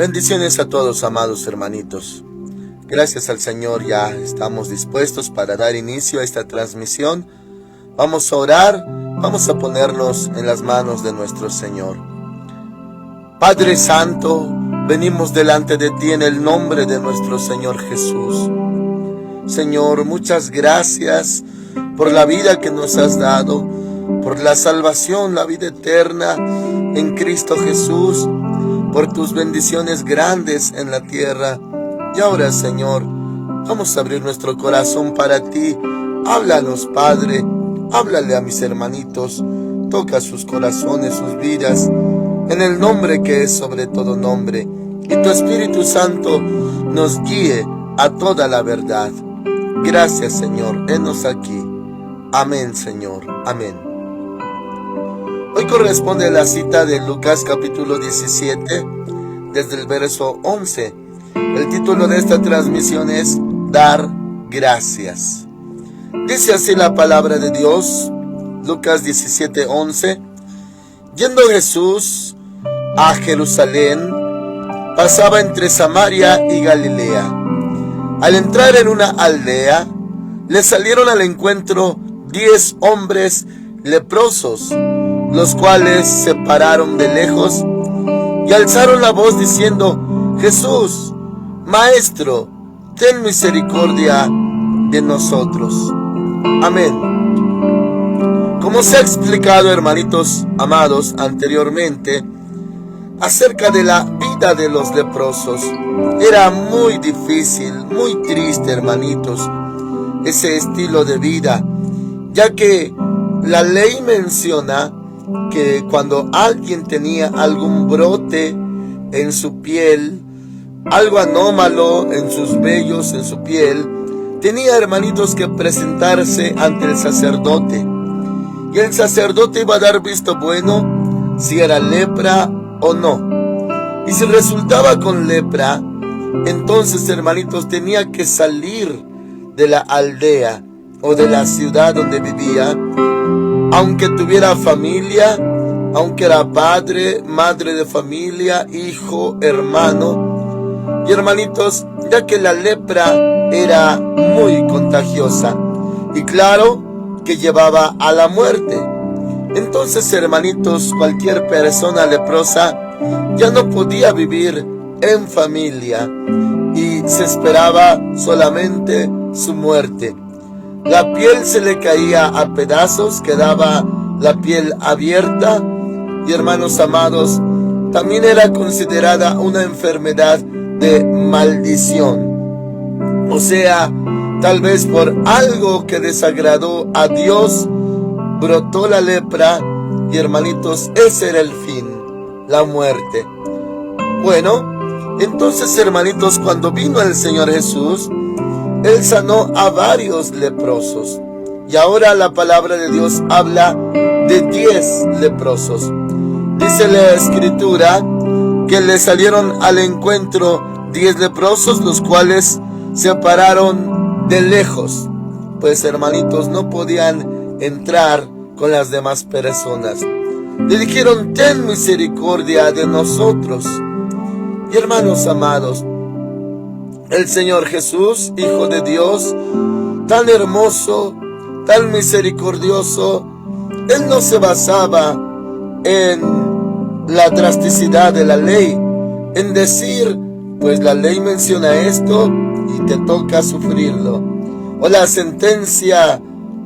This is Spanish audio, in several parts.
Bendiciones a todos, amados hermanitos. Gracias al Señor, ya estamos dispuestos para dar inicio a esta transmisión. Vamos a orar, vamos a ponernos en las manos de nuestro Señor. Padre Santo, venimos delante de ti en el nombre de nuestro Señor Jesús. Señor, muchas gracias por la vida que nos has dado, por la salvación, la vida eterna en Cristo Jesús, por tus bendiciones grandes en la tierra. Y ahora, Señor, vamos a abrir nuestro corazón para ti. Háblanos, Padre, háblale a mis hermanitos, toca sus corazones, sus vidas, en el nombre que es sobre todo nombre, y tu Espíritu Santo nos guíe a toda la verdad. Gracias, Señor, henos aquí. Amén, Señor, amén. Hoy corresponde la cita de Lucas capítulo 17, desde el verso 11. El título de esta transmisión es Dar gracias. Dice así la palabra de Dios, Lucas 17, 11. Yendo Jesús a Jerusalén, pasaba entre Samaria y Galilea. Al entrar en una aldea, le salieron al encuentro 10 hombres leprosos, los cuales se pararon de lejos y alzaron la voz diciendo: Jesús, Maestro, ten misericordia de nosotros. Amén. Como se ha explicado, hermanitos amados, anteriormente, acerca de la vida de los leprosos, era muy difícil, muy triste, hermanitos, ese estilo de vida, ya que la ley menciona que cuando alguien tenía algún brote en su piel, algo anómalo en sus vellos, en su piel, tenía, hermanitos, que presentarse ante el sacerdote. Y el sacerdote iba a dar visto bueno si era lepra o no. Y si resultaba con lepra, entonces, hermanitos, tenía que salir de la aldea o de la ciudad donde vivía, aunque tuviera familia, aunque era padre, madre de familia, hijo, hermano. Y hermanitos, ya que la lepra era muy contagiosa y claro que llevaba a la muerte. Entonces, hermanitos, cualquier persona leprosa ya no podía vivir en familia y se esperaba solamente su muerte. La piel se le caía a pedazos, quedaba la piel abierta y, hermanos amados, también era considerada una enfermedad de maldición. O sea, tal vez por algo que desagradó a Dios, brotó la lepra y, hermanitos, ese era el fin, la muerte. Bueno, entonces, hermanitos, cuando vino el Señor Jesús, Él sanó a varios leprosos. Y ahora la palabra de Dios habla de 10 leprosos. Dice la Escritura que le salieron al encuentro 10 leprosos, los cuales se pararon de lejos, pues, hermanitos, no podían entrar con las demás personas. Le dijeron: ten misericordia de nosotros. Y, hermanos amados, el Señor Jesús, Hijo de Dios, tan hermoso, tan misericordioso, Él no se basaba en la drasticidad de la ley, en decir, pues la ley menciona esto y te toca sufrirlo, o la sentencia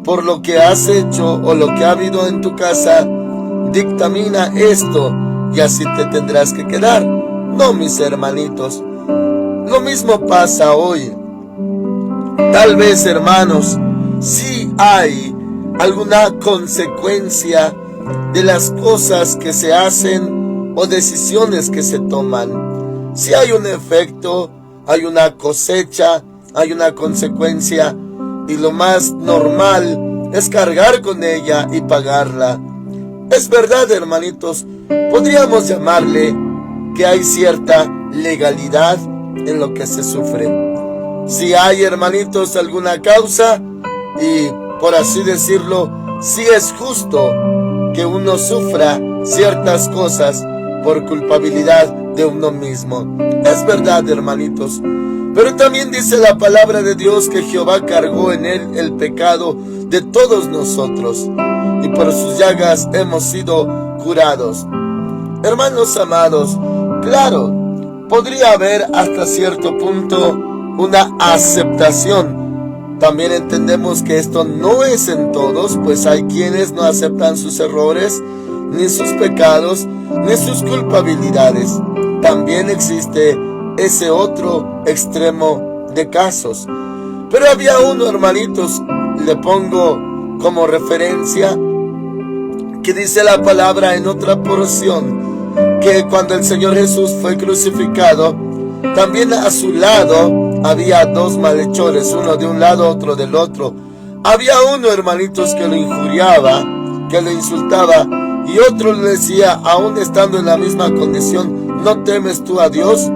por lo que has hecho o lo que ha habido en tu casa dictamina esto y así te tendrás que quedar. No, mis hermanitos, lo mismo pasa hoy. Tal vez, hermanos, sí hay alguna consecuencia de las cosas que se hacen o decisiones que se toman. Sí hay un efecto, hay una cosecha, hay una consecuencia, y lo más normal es cargar con ella y pagarla. Es verdad, hermanitos, podríamos llamarle que hay cierta legalidad en lo que se sufre. Si hay, hermanitos, alguna causa y, por así decirlo, si es justo que uno sufra ciertas cosas por culpabilidad de uno mismo. Es verdad, hermanitos. Pero también dice la palabra de Dios que Jehová cargó en él el pecado de todos nosotros, y por sus llagas hemos sido curados. Hermanos amados, claro, podría haber hasta cierto punto una aceptación. También entendemos que esto no es en todos, pues hay quienes no aceptan sus errores, ni sus pecados, ni sus culpabilidades. También existe ese otro extremo de casos. Pero había uno, hermanitos, le pongo como referencia, que dice la palabra en otra porción, que cuando el Señor Jesús fue crucificado, también a su lado había dos malhechores, uno de un lado, otro del otro. Había uno, hermanitos, que lo injuriaba, que lo insultaba, y otro le decía, aún estando en la misma condición, ¿no temes tú a Dios?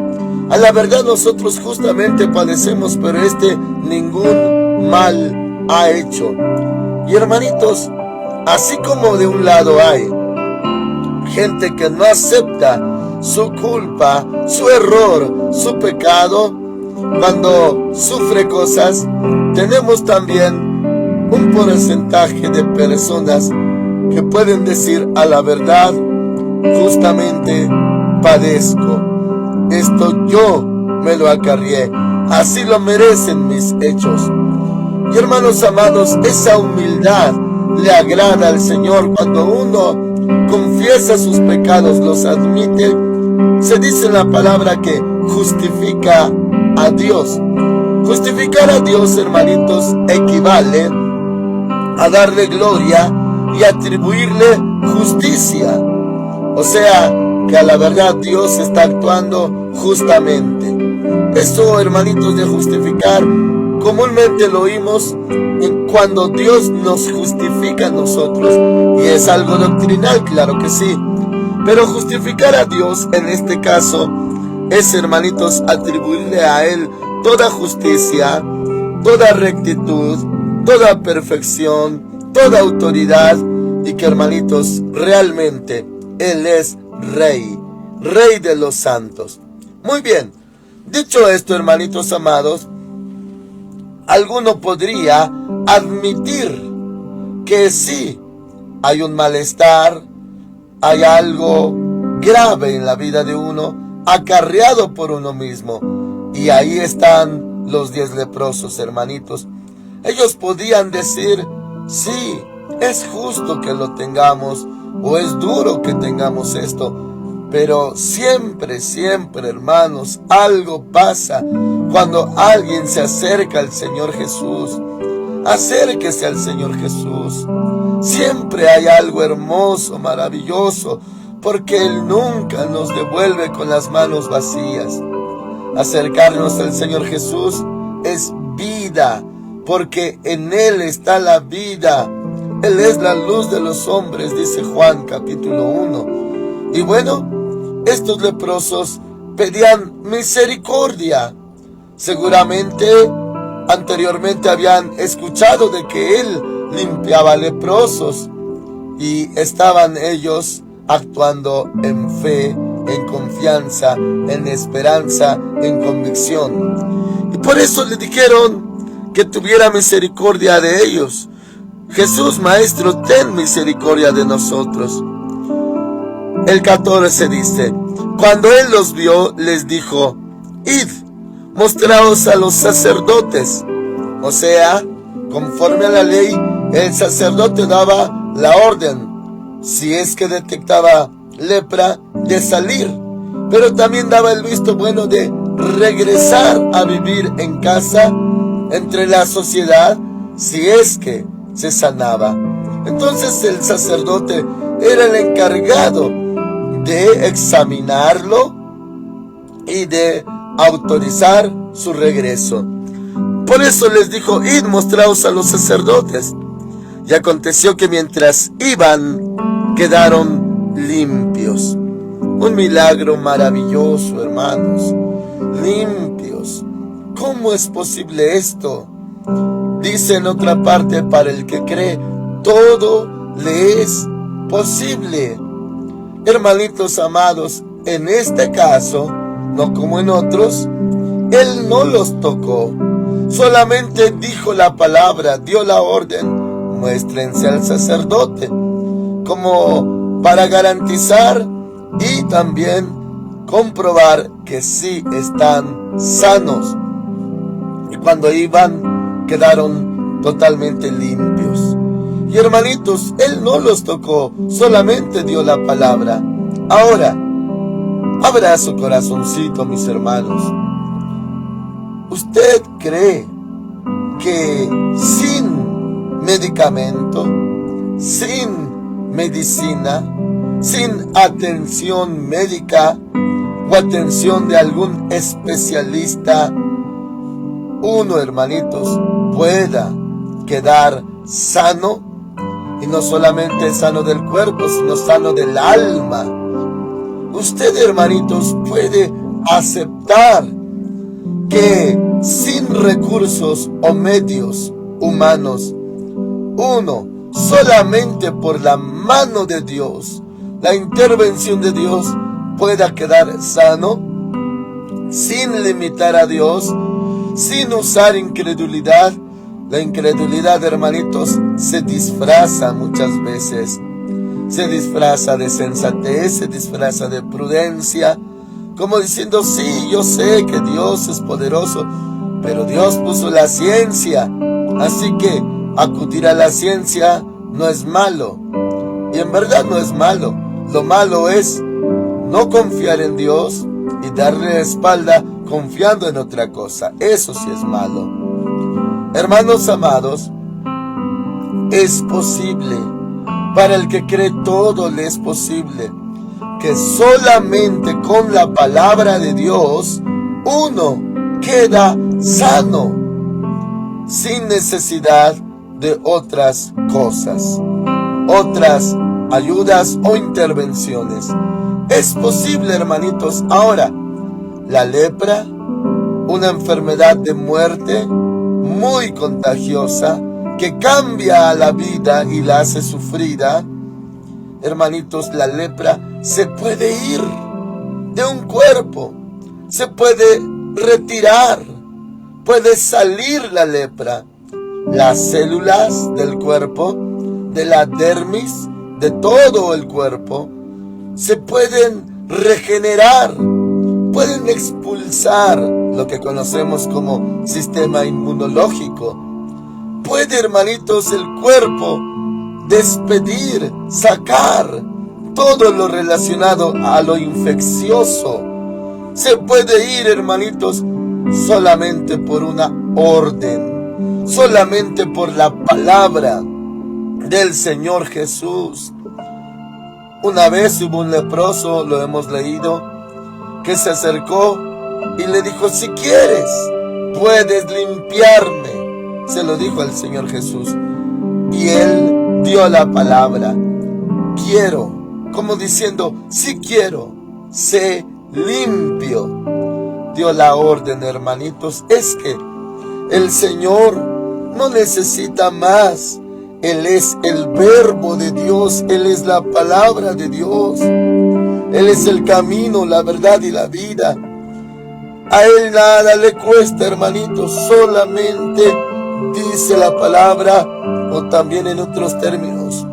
A la verdad nosotros justamente padecemos, pero ningún mal ha hecho. Y hermanitos, así como de un lado hay gente que no acepta su culpa, su error, su pecado, cuando sufre cosas, tenemos también un porcentaje de personas que pueden decir a la verdad, justamente padezco. Esto yo me lo acarrié, así lo merecen mis hechos. Y hermanos amados, esa humildad le agrada al Señor. Cuando uno confiesa sus pecados, los admite, se dice en la palabra que justifica a Dios. Justificar a Dios, hermanitos, equivale a darle gloria y atribuirle justicia. O sea, que a la verdad Dios está actuando justamente. Eso, hermanitos, de justificar, comúnmente lo oímos cuando Dios nos justifica a nosotros, y es algo doctrinal, claro que sí. Pero justificar a Dios en este caso es, hermanitos, atribuirle a Él toda justicia, toda rectitud, toda perfección, toda autoridad, y que, hermanitos, realmente Él es Rey, Rey de los santos. Muy bien, dicho esto, hermanitos amados, alguno podría admitir que sí hay un malestar, hay algo grave en la vida de uno, acarreado por uno mismo. Y ahí están los 10 leprosos, hermanitos. Ellos podían decir, sí, es justo que lo tengamos, o es duro que tengamos esto, pero siempre, hermanos, algo pasa cuando alguien se acerca al Señor Jesús. Acérquese al Señor Jesús. Siempre hay algo hermoso, maravilloso, porque Él nunca nos devuelve con las manos vacías. Acercarnos al Señor Jesús es vida, porque en Él está la vida. Él es la luz de los hombres, dice Juan capítulo 1. Y bueno, estos leprosos pedían misericordia. Seguramente anteriormente habían escuchado de que Él limpiaba leprosos, y estaban ellos actuando en fe, en confianza, en esperanza, en convicción. Y por eso le dijeron que tuviera misericordia de ellos. Jesús, Maestro, ten misericordia de nosotros. El 14 dice, cuando Él los vio, les dijo, id, mostraos a los sacerdotes. O sea, conforme a la ley, el sacerdote daba la orden, si es que detectaba lepra, de salir, pero también daba el visto bueno de regresar a vivir en casa, entre la sociedad, si es que se sanaba. Entonces el sacerdote era el encargado de examinarlo y de autorizar su regreso. Por eso les dijo, id, mostraos a los sacerdotes. Y aconteció que mientras iban, quedaron limpios. Un milagro maravilloso, hermanos. Limpios. ¿Cómo es posible esto? Dice en otra parte, para el que cree, todo le es posible. Hermanitos amados, en este caso, no como en otros, Él no los tocó. Solamente dijo la palabra, dio la orden, muéstrense al sacerdote, como para garantizar y también comprobar que sí están sanos. Y cuando iban, quedaron totalmente limpios. Y hermanitos, Él no los tocó, solamente dio la palabra. Ahora, abra su corazoncito, mis hermanos. ¿Usted cree que sin medicamento, sin medicina, sin atención médica o atención de algún especialista, uno, hermanitos, pueda quedar sano? Y no solamente sano del cuerpo, sino sano del alma. Usted, hermanitos, puede aceptar que sin recursos o medios humanos, uno, solamente por la mano de Dios, la intervención de Dios, pueda quedar sano, sin limitar a Dios, sin usar incredulidad. La incredulidad, hermanitos, se disfraza muchas veces. Se disfraza de sensatez, se disfraza de prudencia, como diciendo, sí, yo sé que Dios es poderoso, pero Dios puso la ciencia, así que acudir a la ciencia no es malo. Y en verdad no es malo. Lo malo es no confiar en Dios y darle la espalda confiando en otra cosa. Eso sí es malo. Hermanos amados, es posible, para el que cree todo le es posible, que solamente con la palabra de Dios uno queda sano, sin necesidad de otras cosas, otras ayudas o intervenciones. Es posible, hermanitos. Ahora, la lepra, una enfermedad de muerte muy contagiosa, que cambia la vida y la hace sufrida. Hermanitos, la lepra se puede ir de un cuerpo, se puede retirar, puede salir la lepra. Las células del cuerpo, de la dermis, de todo el cuerpo, se pueden regenerar, pueden expulsar lo que conocemos como sistema inmunológico. Puede, hermanitos, el cuerpo despedir, sacar todo lo relacionado a lo infeccioso. Se puede ir, hermanitos, solamente por una orden, solamente por la palabra del Señor Jesús. Una vez hubo un leproso, lo hemos leído, que se acercó y le dijo, si quieres, puedes limpiarme. Se lo dijo al Señor Jesús. Y él dio la palabra, quiero, como diciendo, si quiero, sé limpio. Dio la orden, hermanitos. Es que el Señor no necesita más. Él es el verbo de Dios, Él es la palabra de Dios. Él es el camino, la verdad y la vida. A Él nada le cuesta, hermanitos, solamente dice la palabra, o también en otros términos,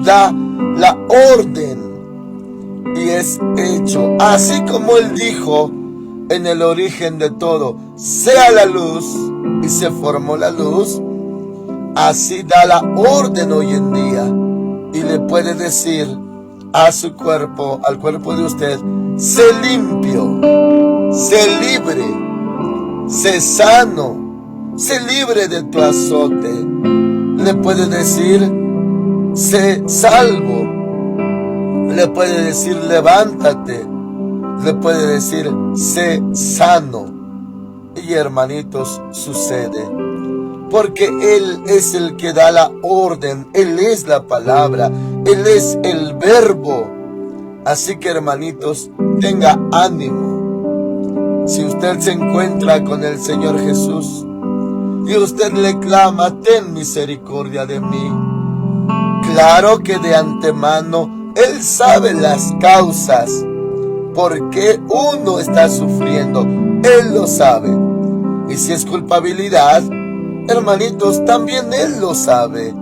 da la orden y es hecho. Así como Él dijo en el origen de todo, sea la luz, y se formó la luz, así da la orden hoy en día y le puede decir a su cuerpo, al cuerpo de usted, sé limpio, sé libre, sé sano, sé libre de tu azote. Le puede decir, sé salvo. Le puede decir, levántate. Le puede decir, sé sano. Y hermanitos, sucede. Porque Él es el que da la orden, Él es la palabra, Él es el verbo. Así que, hermanitos, tenga ánimo. Si usted se encuentra con el Señor Jesús y usted le clama, ten misericordia de mí, claro que de antemano Él sabe las causas por qué uno está sufriendo. Él lo sabe. Y si es culpabilidad, hermanitos, también Él lo sabe.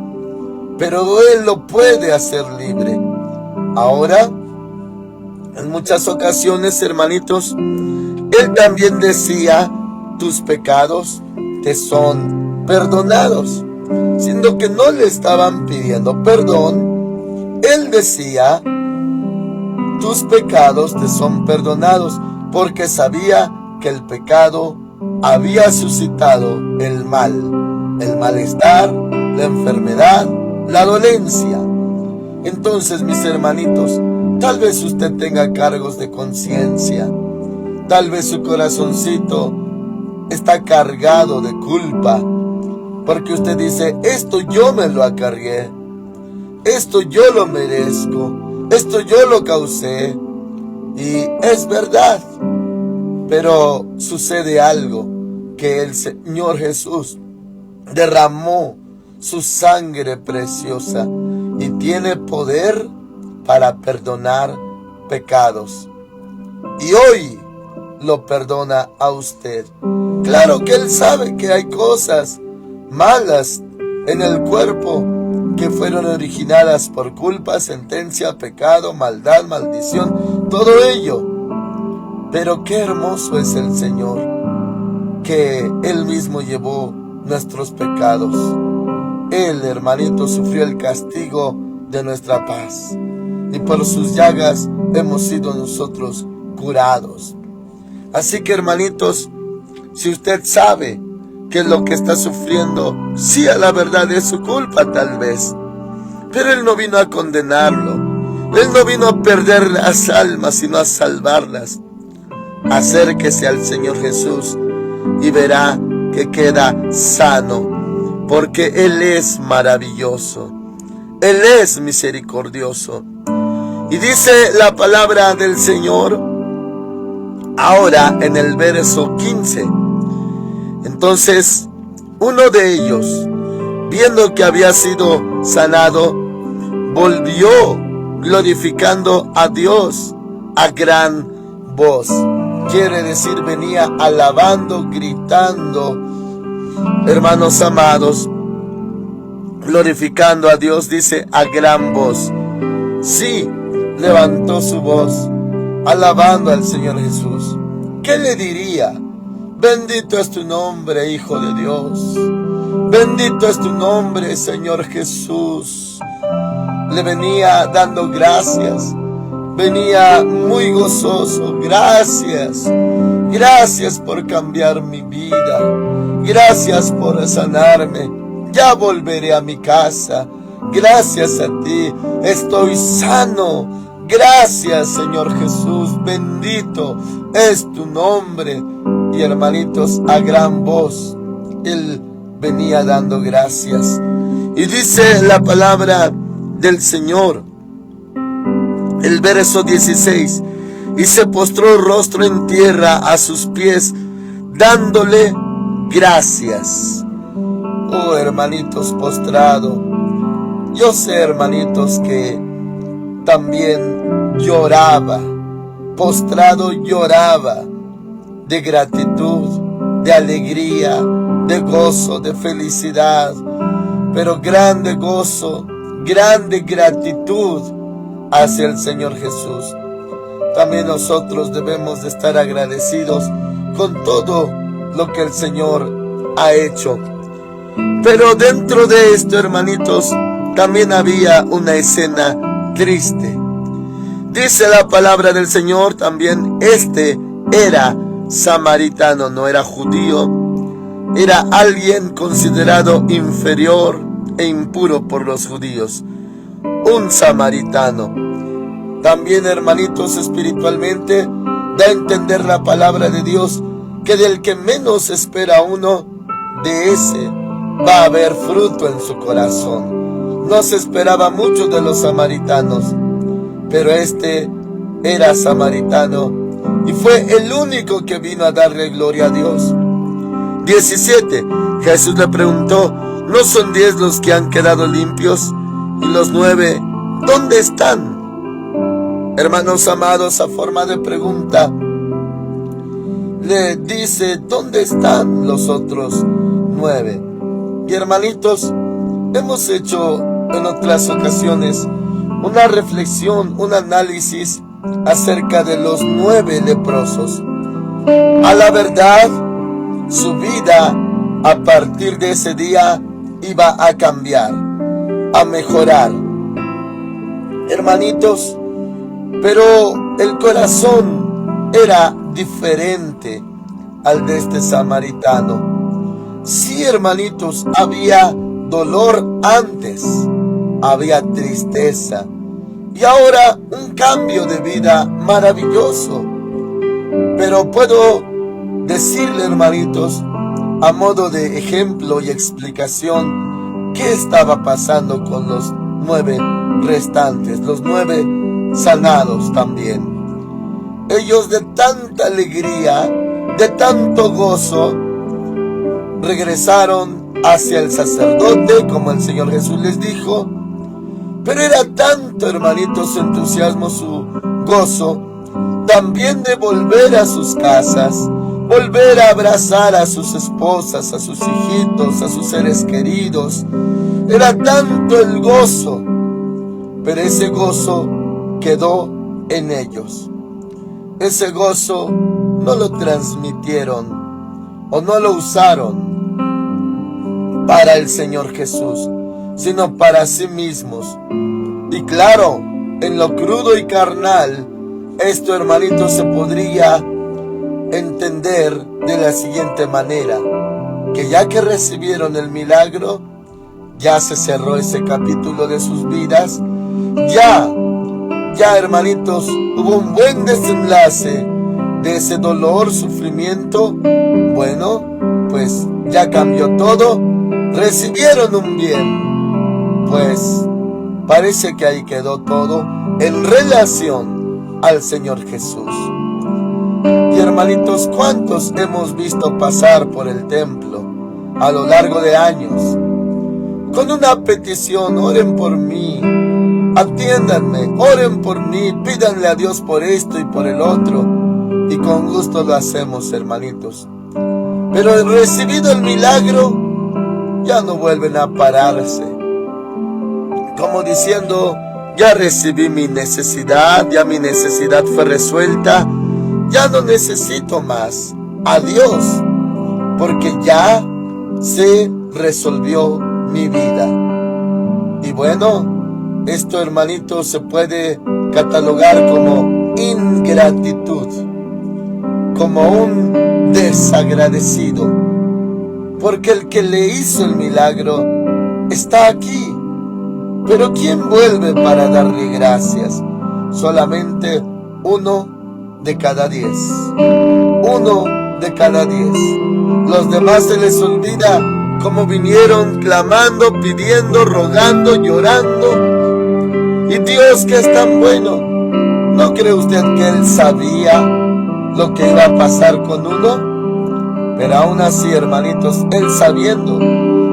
Pero Él lo puede hacer libre. Ahora, en muchas ocasiones, hermanitos, Él también decía, tus pecados te son perdonados. Siendo que no le estaban pidiendo perdón, Él decía, tus pecados te son perdonados, porque sabía que el pecado había suscitado el mal, el malestar, la enfermedad, la dolencia. Entonces, mis hermanitos, tal vez usted tenga cargos de conciencia, tal vez su corazoncito está cargado de culpa, porque usted dice, esto yo me lo acarrié, esto yo lo merezco, esto yo lo causé. Y es verdad, pero sucede algo, que el Señor Jesús derramó su sangre preciosa y tiene poder para perdonar pecados. Y hoy lo perdona a usted. Claro que Él sabe que hay cosas malas en el cuerpo que fueron originadas por culpa, sentencia, pecado, maldad, maldición, todo ello. Pero qué hermoso es el Señor, que Él mismo llevó nuestros pecados. Él, hermanito, sufrió el castigo de nuestra paz, y por sus llagas hemos sido nosotros curados. Así que, hermanitos, si usted sabe que lo que está sufriendo, sí, a la verdad es su culpa tal vez, pero Él no vino a condenarlo, Él no vino a perder las almas, sino a salvarlas. Acérquese al Señor Jesús y verá que queda sano, porque Él es maravilloso, Él es misericordioso. Y dice la palabra del Señor ahora en el verso 15. Entonces, uno de ellos, viendo que había sido sanado, volvió glorificando a Dios a gran voz. Quiere decir, venía alabando, gritando, hermanos amados, glorificando a Dios, dice, a gran voz. Sí, levantó su voz, alabando al Señor Jesús. ¿Qué le diría? Bendito es tu nombre, Hijo de Dios. Bendito es tu nombre, Señor Jesús. Le venía dando gracias. Venía muy gozoso. Gracias. Gracias por cambiar mi vida. Gracias por sanarme. Ya volveré a mi casa. Gracias a ti. Estoy sano. Gracias, Señor Jesús. Bendito es tu nombre. Y hermanitos, a gran voz, Él venía dando gracias. Y dice la palabra del Señor, el verso 16, y se postró rostro en tierra a sus pies, dándole gracias. Oh, hermanitos, postrado. Yo sé, hermanitos, que también lloraba, postrado lloraba, de gratitud, de alegría, de gozo, de felicidad, pero grande gozo, grande gratitud hacia el Señor Jesús. También nosotros debemos de estar agradecidos con todo lo que el Señor ha hecho. Pero dentro de esto, hermanitos, también había una escena triste. Dice la palabra del Señor, también era samaritano, no era judío, era alguien considerado inferior e impuro por los judíos, un samaritano. También, hermanitos, espiritualmente da a entender la palabra de Dios que del que menos espera uno, de ese va a haber fruto en su corazón. No se esperaba mucho de los samaritanos, pero este era samaritano y fue el único que vino a darle gloria a Dios. 17. Jesús le preguntó, ¿no son 10 los que han quedado limpios? Y los 9, ¿dónde están? Hermanos amados, a forma de pregunta, le dice: ¿dónde están los otros 9? Y hermanitos, hemos hecho en otras ocasiones una reflexión, un análisis acerca de los 9 leprosos. A la verdad, su vida a partir de ese día iba a cambiar, a mejorar. Hermanitos, pero el corazón era diferente al de este samaritano. Sí, hermanitos, había dolor antes, había tristeza, y ahora un cambio de vida maravilloso. Pero puedo decirle, hermanitos, a modo de ejemplo y explicación, qué estaba pasando con los 9 restantes, los 9 sanados también. Ellos, de tanta alegría, de tanto gozo, regresaron hacia el sacerdote, como el Señor Jesús les dijo. Pero era tanto, hermanitos, su entusiasmo, su gozo, también de volver a sus casas, volver a abrazar a sus esposas, a sus hijitos, a sus seres queridos. Era tanto el gozo, pero ese gozo quedó en ellos. Ese gozo no lo transmitieron o no lo usaron para el Señor Jesús, sino para sí mismos. Y claro, en lo crudo y carnal, esto, hermanitos, se podría entender de la siguiente manera: que ya que recibieron el milagro, ya se cerró ese capítulo de sus vidas. Ya, hermanitos, hubo un buen desenlace de ese dolor, sufrimiento. Bueno, pues ya cambió todo, recibieron un bien. Pues parece que ahí quedó todo en relación al Señor Jesús. Y hermanitos, ¿cuántos hemos visto pasar por el templo a lo largo de años con una petición? Oren por mí, atiéndanme, oren por mí, pídanle a Dios por esto y por el otro. Y con gusto lo hacemos, hermanitos. Pero recibido el milagro, ya no vuelven a pararse, como diciendo: ya recibí mi necesidad, ya mi necesidad fue resuelta, ya no necesito más. Adiós, porque ya se resolvió mi vida. Y bueno, esto, hermanitos, se puede catalogar como ingratitud, como un desagradecido, porque el que le hizo el milagro está aquí. Pero ¿quién vuelve para darle gracias? Solamente 1 de cada 10. 1 de cada 10. Los demás se les olvida cómo vinieron clamando, pidiendo, rogando, llorando. Y Dios, que es tan bueno, ¿no cree usted que Él sabía lo que iba a pasar con uno? Pero aún así, hermanitos, Él, sabiendo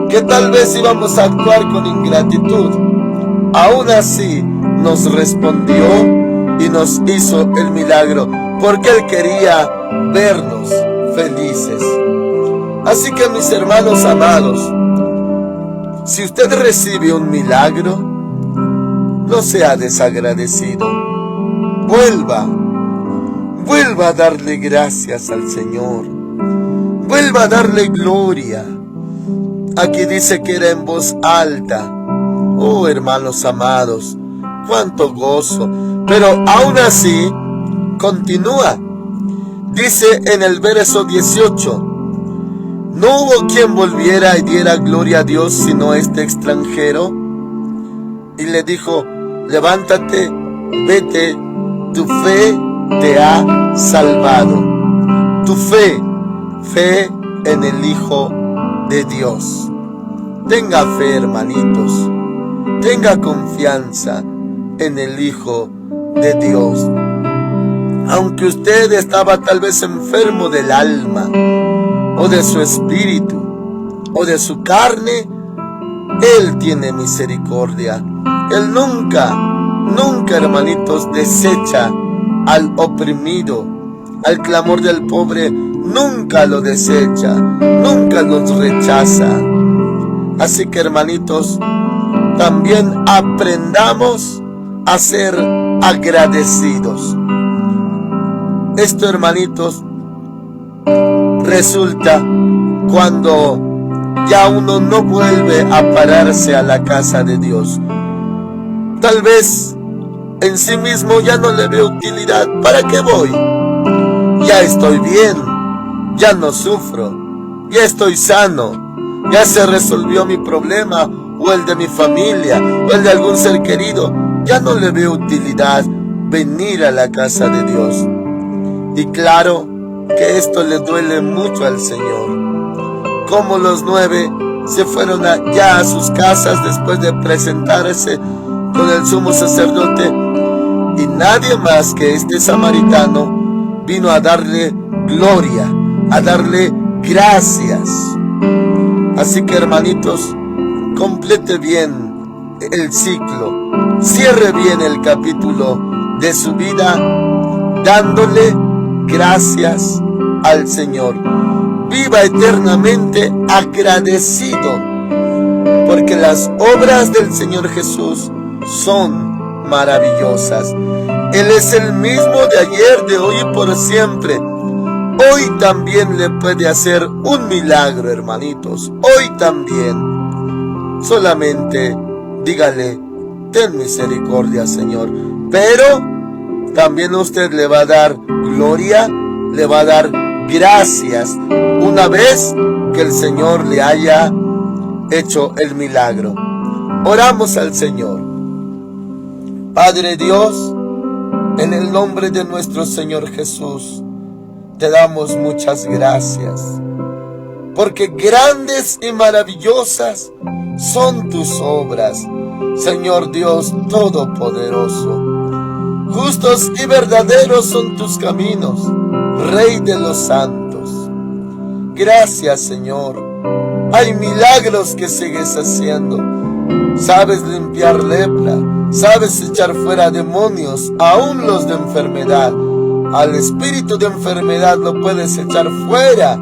que tal vez íbamos a actuar con ingratitud, aún así nos respondió y nos hizo el milagro, porque Él quería vernos felices. Así que, mis hermanos amados, si usted recibe un milagro, no sea desagradecido. Vuelva a darle gracias al Señor. Vuelva a darle gloria. Aquí dice que era en voz alta. Oh, hermanos amados, cuánto gozo. Pero aún así, continúa. Dice en el verso 18: no hubo quien volviera y diera gloria a Dios sino este extranjero. Y le dijo: levántate, vete, tu fe te ha salvado. Tu fe en el Hijo de Dios. Tenga fe, hermanitos. Tenga confianza en el Hijo de Dios. Aunque usted estaba tal vez enfermo del alma, o de su espíritu, o de su carne, Él tiene misericordia. Él nunca nunca, hermanitos, desecha al oprimido, al clamor del pobre, nunca lo desecha, nunca nos rechaza. Así que, hermanitos, también aprendamos a ser agradecidos. Esto, hermanitos, resulta cuando ya uno no vuelve a pararse a la casa de Dios. Tal vez en sí mismo ya no le veo utilidad. ¿Para qué voy? Ya estoy bien, ya no sufro, ya estoy sano, ya se resolvió mi problema, o el de mi familia, o el de algún ser querido. Ya no le veo utilidad venir a la casa de Dios. Y claro que esto le duele mucho al Señor. Como los 9 se fueron ya a sus casas después de presentarse con el sumo sacerdote, y nadie más que este samaritano vino a darle gloria, a darle gracias. Así que, hermanitos, complete bien el ciclo, cierre bien el capítulo de su vida dándole gracias al Señor. Viva eternamente agradecido, porque las obras del Señor Jesús son maravillosas. Él es el mismo de ayer, de hoy y por siempre. Hoy también le puede hacer un milagro, hermanitos. Hoy también. Solamente dígale: ten misericordia, Señor. Pero también usted le va a dar gloria, le va a dar gracias una vez que el Señor le haya hecho el milagro. Oramos al Señor. Padre Dios, en el nombre de nuestro Señor Jesús, te damos muchas gracias, porque grandes y maravillosas son tus obras, Señor Dios Todopoderoso. Justos y verdaderos son tus caminos, Rey de los santos. Gracias, Señor. Hay milagros que sigues haciendo. Sabes limpiar lepra, sabes echar fuera demonios, aún los de enfermedad. Al espíritu de enfermedad lo puedes echar fuera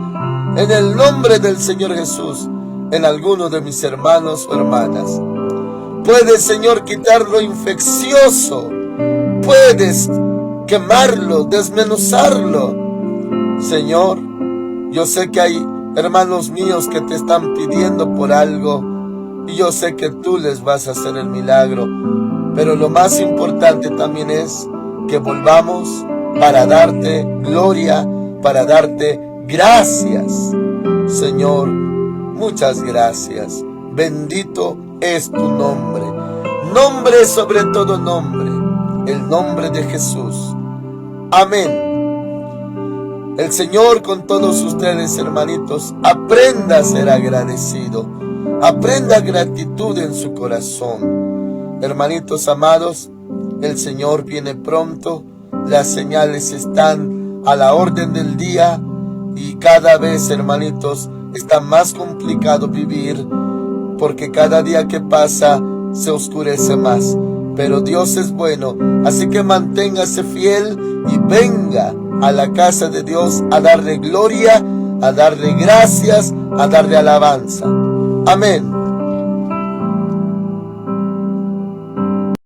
en el nombre del Señor Jesús, en alguno de mis hermanos o hermanas. Puedes, Señor, quitar lo infeccioso. Puedes quemarlo, desmenuzarlo. Señor, yo sé que hay hermanos míos que te están pidiendo por algo, y yo sé que tú les vas a hacer el milagro. Pero lo más importante también es que volvamos para darte gloria, para darte gracias. Señor, muchas gracias. Bendito es tu nombre. Nombre sobre todo nombre, el nombre de Jesús. Amén. El Señor con todos ustedes, hermanitos. Aprenda a ser agradecido. Aprenda gratitud en su corazón. Hermanitos amados, el Señor viene pronto. Las señales están a la orden del día, y cada vez, hermanitos, está más complicado vivir, porque cada día que pasa se oscurece más. Pero Dios es bueno, así que manténgase fiel y venga a la casa de Dios a darle gloria, a darle gracias, a darle alabanza. Amén.